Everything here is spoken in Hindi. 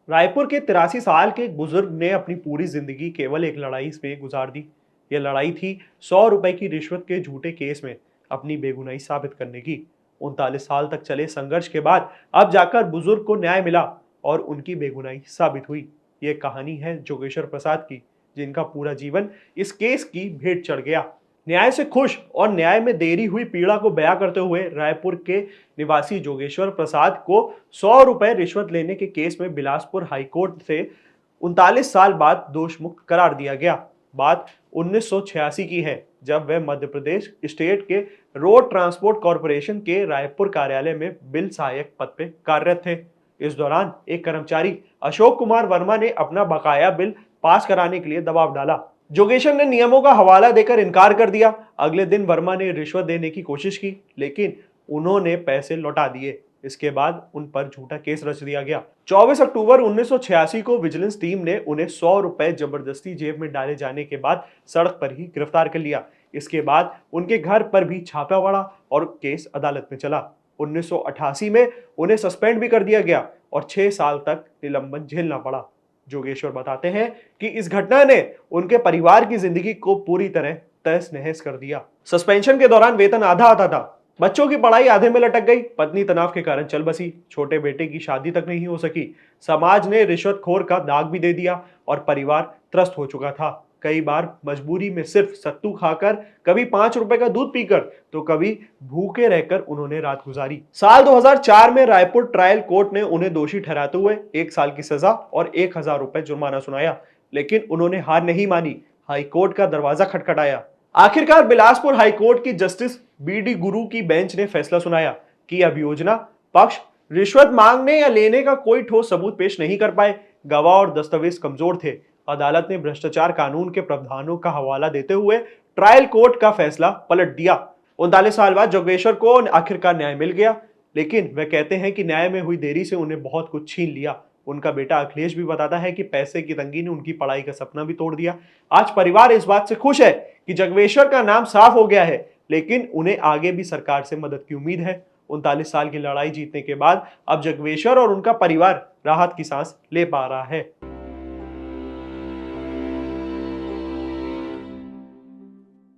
रायपुर के 83 साल के एक बुजुर्ग ने अपनी पूरी जिंदगी केवल एक लड़ाई में गुजार दी। यह लड़ाई थी 100 रुपए की रिश्वत के झूठे केस में अपनी बेगुनाही साबित करने की। 39 साल तक चले संघर्ष के बाद अब जाकर बुजुर्ग को न्याय मिला और उनकी बेगुनाही साबित हुई। ये कहानी है जोगेश्वर प्रसाद की, जिनका पूरा जीवन इस केस की भेंट चढ़ गया। न्याय से खुश और न्याय में देरी हुई पीड़ा को बयां करते हुए रायपुर के निवासी जोगेश्वर प्रसाद को 100 रुपए रिश्वत लेने के केस में बिलासपुर हाईकोर्ट से 39 साल बाद दोष मुक्त करार दिया गया। बात 1986 की है, जब वह मध्य प्रदेश स्टेट के रोड ट्रांसपोर्ट कॉरपोरेशन के रायपुर कार्यालय में बिल सहायक पद पे कार्यरत थे। इस दौरान एक कर्मचारी अशोक कुमार वर्मा ने अपना बकाया बिल पास कराने के लिए दबाव डाला। जोगेश्वर ने नियमों का हवाला देकर इनकार कर दिया। अगले दिन वर्मा ने रिश्वत देने की कोशिश की, लेकिन उन्होंने पैसे लौटा दिए। इसके बाद उन पर झूठा केस रच दिया गया। 24 अक्टूबर 1986 को विजिलेंस टीम ने उन्हें 100 रुपए जबरदस्ती जेब में डाले जाने के बाद सड़क पर ही गिरफ्तार कर लिया। इसके बाद उनके घर पर भी छापा पड़ा और केस अदालत में चला। 1988 में उन्हें सस्पेंड भी कर दिया गया और 6 साल तक निलंबन झेलना पड़ा। जोगेश्वर बताते हैं कि इस घटना ने उनके परिवार की जिंदगी को पूरी तरह तहस नहस कर दिया। सस्पेंशन के दौरान वेतन आधा आता था, बच्चों की पढ़ाई आधे में लटक गई, पत्नी तनाव के कारण चल बसी, छोटे बेटे की शादी तक नहीं हो सकी। समाज ने रिश्वतखोर का दाग भी दे दिया और परिवार त्रस्त हो चुका था। कई बार मजबूरी में सिर्फ सत्तू खाकर, कभी 5 रुपए का दूध पीकर, तो कभी भूखे रहकर उन्होंने रात गुजारी। साल 2004 में रायपुर ट्रायल कोर्ट ने उन्हें दोषी ठहराते हुए 1 साल की सजा और 1000 रुपए जुर्माना सुनाया, लेकिन उन्होंने हार नहीं मानी। हाईकोर्ट का दरवाजा खटखटाया। आखिरकार बिलासपुर हाईकोर्ट की जस्टिस बी.डी. गुरु की बेंच ने फैसला सुनाया कि अभियोजना पक्ष रिश्वत मांगने या लेने का कोई ठोस सबूत पेश नहीं कर पाए। गवाह और दस्तावेज कमजोर थे। अदालत ने भ्रष्टाचार कानून के प्रावधानों का हवाला देते हुए ट्रायल कोर्ट का फैसला पलट दिया। 39 साल बाद जोगेश्वर को आखिरकार न्याय मिल गया, लेकिन वे कहते हैं कि न्याय में हुई देरी से उन्हें बहुत कुछ छीन लिया। उनका बेटा अखिलेश भी बताता है कि पैसे की तंगी ने उनकी पढ़ाई का सपना भी तोड़ दिया। आज परिवार इस बात से खुश है कि जोगेश्वर का नाम साफ हो गया है, लेकिन उन्हें आगे भी सरकार से मदद की उम्मीद है। 39 साल की लड़ाई जीतने के बाद अब जोगेश्वर और उनका परिवार राहत की सांस ले पा रहा है।